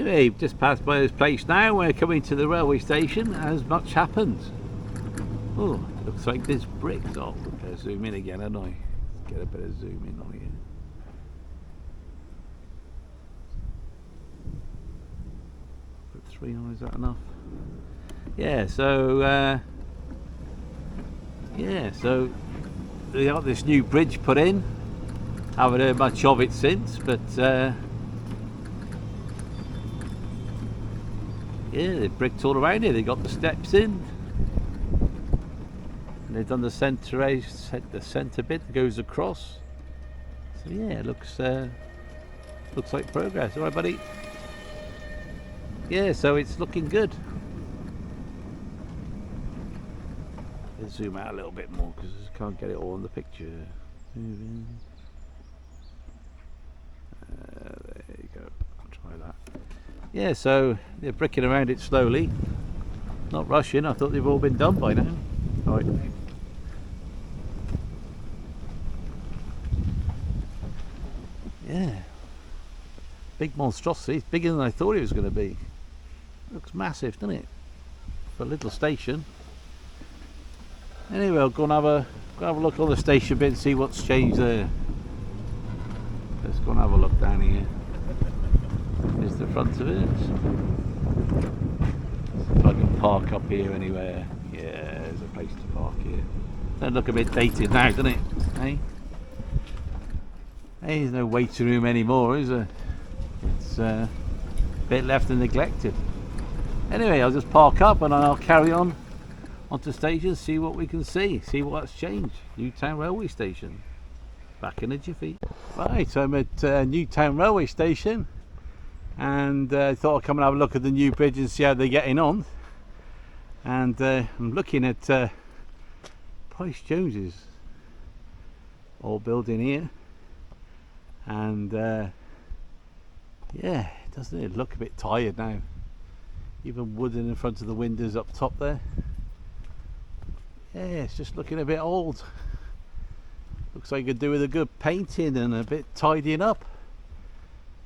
Anyway, just passed by this place now. We're coming to the railway station as much happens. Oh, looks like there's bricks. Oh, better zoom in again, haven't I? Let's get a bit of zoom in on here. Put 3 on, is that enough? Yeah, so they got this new bridge put in. Haven't heard much of it since, but yeah, they've bricked all around it. They got the steps in. And they've done the centre bit that goes across. So yeah, it looks like progress. All right, buddy. Yeah, so it's looking good. Let's zoom out a little bit more because I can't get it all in the picture. Moving. There you go. I'll try that. Yeah, so they're bricking around it slowly. Not rushing. I thought they've all been done by now. All right. Yeah. Big monstrosity. It's bigger than I thought it was going to be. Looks massive, doesn't it? For a little station. Anyway, I'll go and have a look on the station bit and see what's changed there. Let's go and have a look down here. Here's the front of it. See if I can park up here anywhere. Yeah, there's a place to park here. Don't look a bit dated now, doesn't it? Hey? Hey, there's no waiting room anymore, is there? It's a bit left and neglected. Anyway, I'll just park up and I'll carry on onto station, see what we can see what's changed. Newtown Railway Station. Back in a jiffy. Right, so I'm at Newtown Railway Station, and I thought I'd come and have a look at the new bridge and see how they're getting on. And I'm looking at Price Jones's old building here, and yeah, doesn't it look a bit tired now? Even wooden in front of the windows up top there. Yeah, it's just looking a bit old. Looks like it could do with a good painting and a bit tidying up.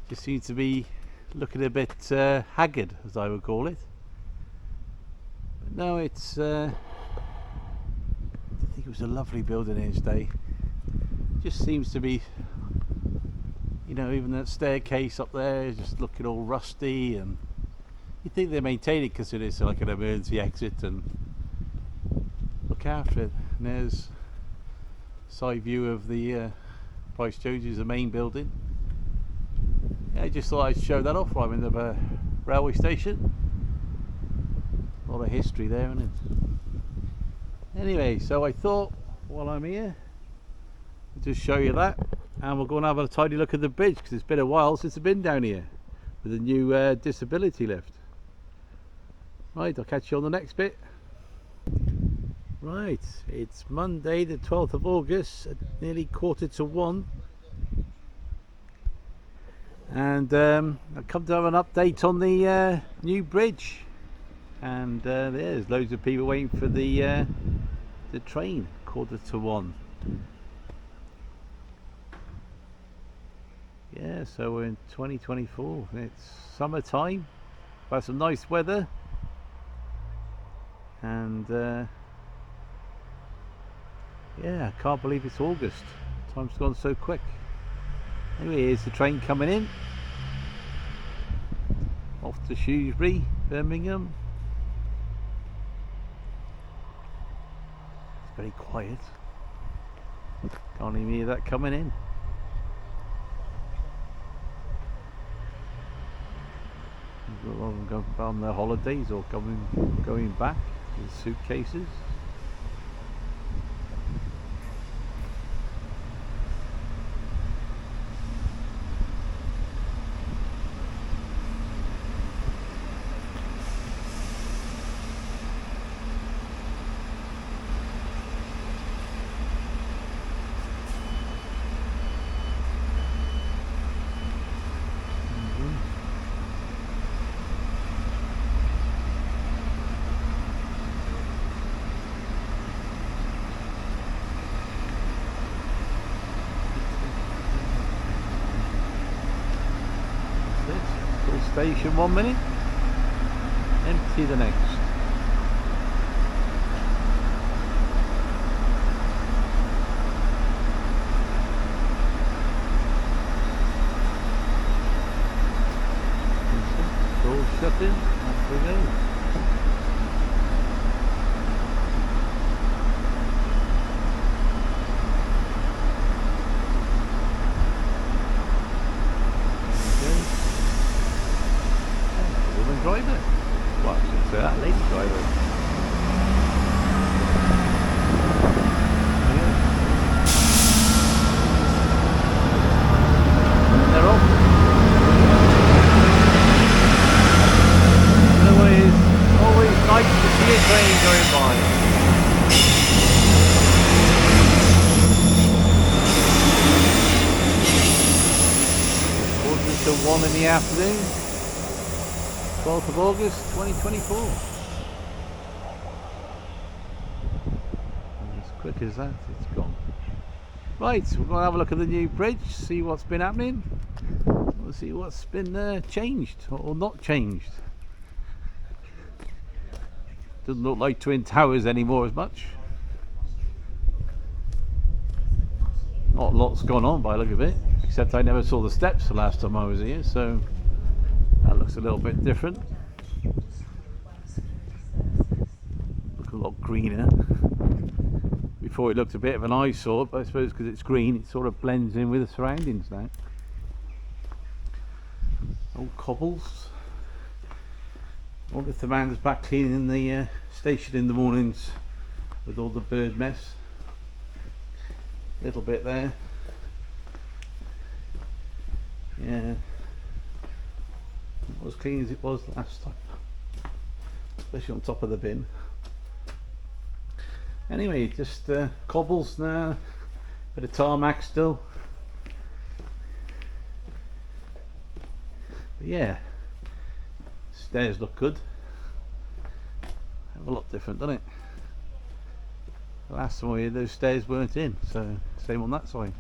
Just seems to be looking a bit haggard, as I would call it. But no, it's I think it was a lovely building in its day. Just seems to be, you know, even that staircase up there is just looking all rusty, and you think they maintain it because it is like an emergency exit and look after it. And there's side view of the Price Jones's, the main building. Yeah, I just thought I'd show that off while I'm in the railway station. A lot of history there, isn't it? Anyway, so I thought while I'm here I'll just show you that, and we'll go and have a tidy look at the bridge because it's been a while since I've been down here with the new disability lift. Right, I'll catch you on the next bit. Right, it's Monday the 12th of August at nearly 1:45, and I've come to have an update on the new bridge, and there's loads of people waiting for the train 1:45. Yeah, so we're in 2024, it's summertime, we've had some nice weather, and yeah, I can't believe it's August. Time's gone so quick. Anyway, here's the train coming in. Off to Shrewsbury, Birmingham. It's very quiet. Can't even hear that coming in. A lot of them going on their holidays or going back with suitcases. station 1 minute, empty the next. All shut in, off we go. Woman driver. Well, I should say that lady driver. And they're off. Always nice to see a train going by. Quarter to 1 in the afternoon. 12th of August 2024. And as quick as that, it's gone. Right, we're going to have a look at the new bridge, see what's been happening. We'll see what's been changed or not changed. Doesn't look like Twin Towers anymore as much. Not a lot's gone on by the look of it, except I never saw the steps the last time I was here, so that looks a little bit different. Look a lot greener. Before it looked a bit of an eyesore, but I suppose because it's green it sort of blends in with the surroundings now. Old cobbles. I wonder if the man's back cleaning the station in the mornings with all the bird mess. Little bit there. Yeah. Not as clean as it was last time, especially on top of the bin. Anyway, just cobbles now, bit of tarmac still. But yeah, stairs look good. Have a lot different, doesn't it? The last time we had those stairs weren't in, so same on that side.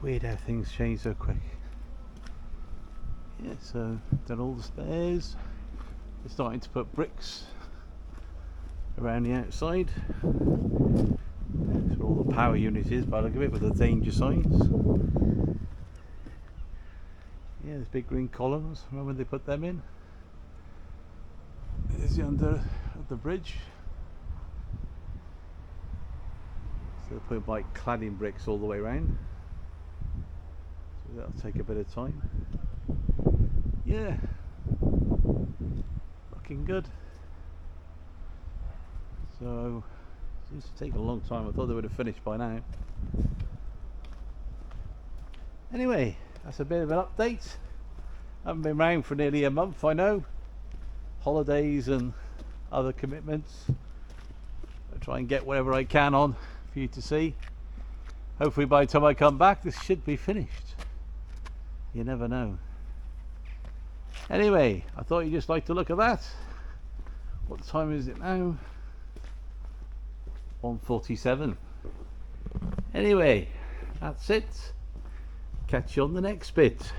Weird how things change so quick. Yeah, so done all the stairs. They're starting to put bricks around the outside. That's where all the power unit is by the look of it, with the danger signs. Yeah, there's big green columns. Remember when they put them in? There's the under of the bridge. So they're putting like cladding bricks all the way around. So that'll take a bit of time. Yeah, looking good. So seems to take a long time. I thought they would have finished by now. Anyway, that's a bit of an update. Haven't been around for nearly a month, I know. Holidays and other commitments. I'll try and get whatever I can on for you to see. Hopefully by the time I come back this should be finished. You never know. Anyway, I thought you'd just like to look at that. What time is it now? 1:47. Anyway, that's it. Catch you on the next bit.